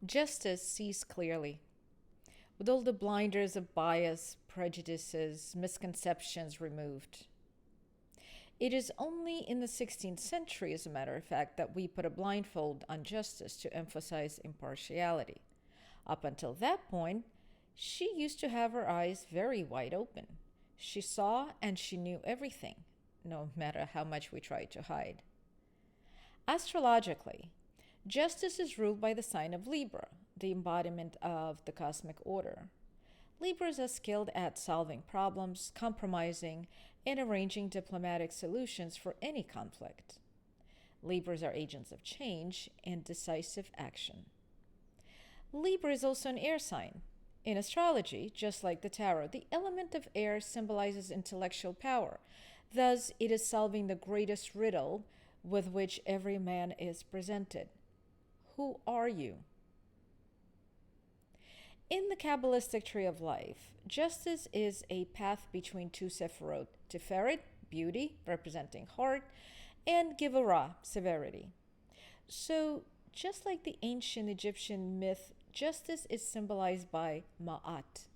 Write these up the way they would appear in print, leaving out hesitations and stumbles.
Justice sees clearly, with all the blinders of bias, prejudices, misconceptions removed. It is only in the 16th century, as a matter of fact, that we put a blindfold on justice to emphasize impartiality. Up until that point, she used to have her eyes very wide open. She saw and she knew everything, no matter how much we tried to hide. Astrologically, justice is ruled by the sign of Libra, the embodiment of the cosmic order. Libras are skilled at solving problems, compromising, and arranging diplomatic solutions for any conflict. Libras are agents of change and decisive action. Libra is also an air sign. In astrology, just like the tarot, the element of air symbolizes intellectual power. Thus, it is solving the greatest riddle with which every man is presented. Who are you? In the Kabbalistic tree of life, justice is a path between two sephirot, Tiferet, beauty, representing heart, and Givorah, severity. So, just like the ancient Egyptian myth, justice is symbolized by Ma'at,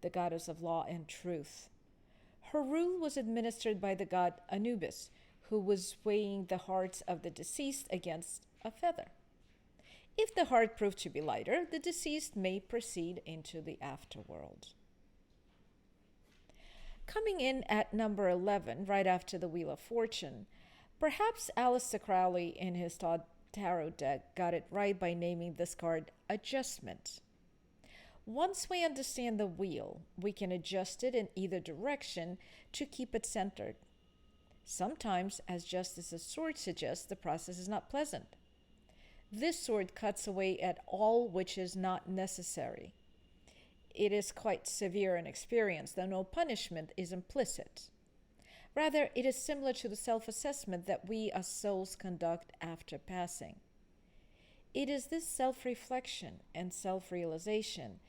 the goddess of law and truth. Her rule was administered by the god Anubis, who was weighing the hearts of the deceased against a feather. If the heart proved to be lighter, the deceased may proceed into the afterworld. Coming in at number 11, right after the Wheel of Fortune, perhaps Aleister Crowley in his tarot deck got it right by naming this card Adjustment. Once we understand the wheel, we can adjust it in either direction to keep it centered. Sometimes, as Justice's sword suggests, the process is not pleasant. This sword cuts away at all which is not necessary. It is quite severe in experience, though no punishment is implicit. Rather, it is similar to the self-assessment that we as souls conduct after passing. It is this self-reflection and self-realization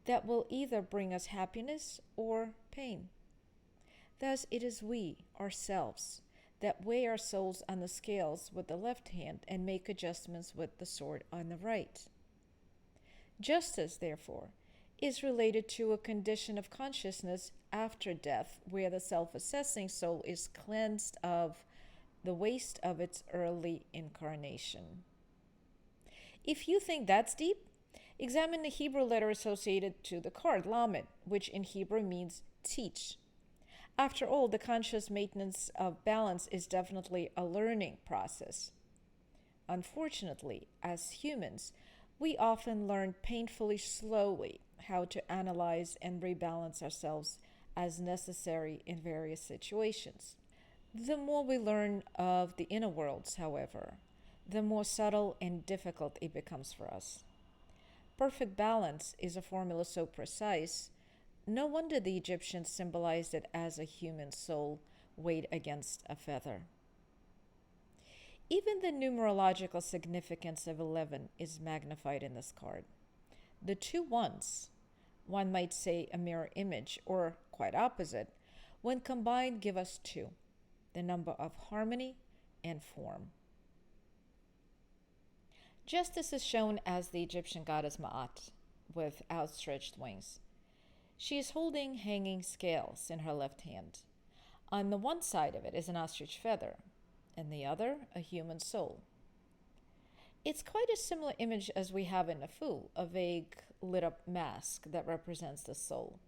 that will either bring us happiness or pain. Thus, it is we, ourselves, that weigh our souls on the scales with the left hand and make adjustments with the sword on the right. Justice, therefore, is related to a condition of consciousness after death where the self-assessing soul is cleansed of the waste of its early incarnation. If you think that's deep, examine the Hebrew letter associated to the card, Lamed, which in Hebrew means teach. After all, the conscious maintenance of balance is definitely a learning process. Unfortunately, as humans, we often learn painfully slowly how to analyze and rebalance ourselves as necessary in various situations. The more we learn of the inner worlds, however, the more subtle and difficult it becomes for us. Perfect balance is a formula so precise. No wonder the Egyptians symbolized it as a human soul weighed against a feather. Even the numerological significance of 11 is magnified in this card. The two ones, one might say a mirror image, or quite opposite, when combined give us 2, the number of harmony and form. Justice is shown as the Egyptian goddess Ma'at, with outstretched wings. She is holding hanging scales in her left hand. On the one side of it is an ostrich feather, and the other a human soul. It's quite a similar image as we have in the Fool, a vague lit-up mask that represents the soul.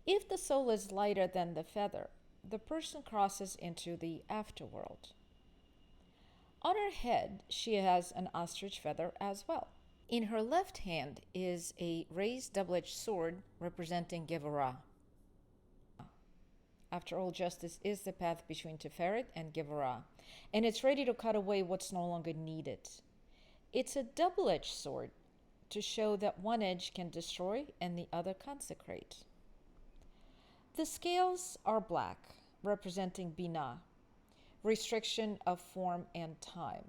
If the soul is lighter than the feather, the person crosses into the afterworld. On her head, she has an ostrich feather as well. In her left hand is a raised double-edged sword representing Givorah. After all, justice is the path between Tiferet and Givorah, and it's ready to cut away what's no longer needed. It's a double-edged sword to show that one edge can destroy and the other consecrate. The scales are black, representing Binah, restriction of form and time.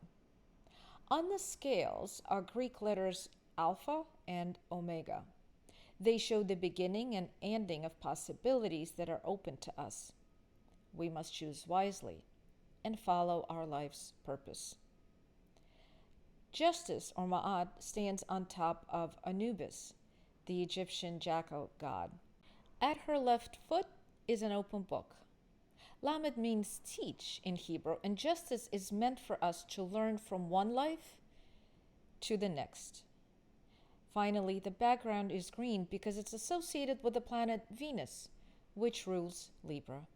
On the scales are Greek letters Alpha and Omega. They show the beginning and ending of possibilities that are open to us. We must choose wisely and follow our life's purpose. Justice, or Ma'at, stands on top of Anubis, the Egyptian jackal god. At her left foot is an open book. Lamed means teach in Hebrew, and justice is meant for us to learn from one life to the next. Finally, the background is green because it's associated with the planet Venus, which rules Libra.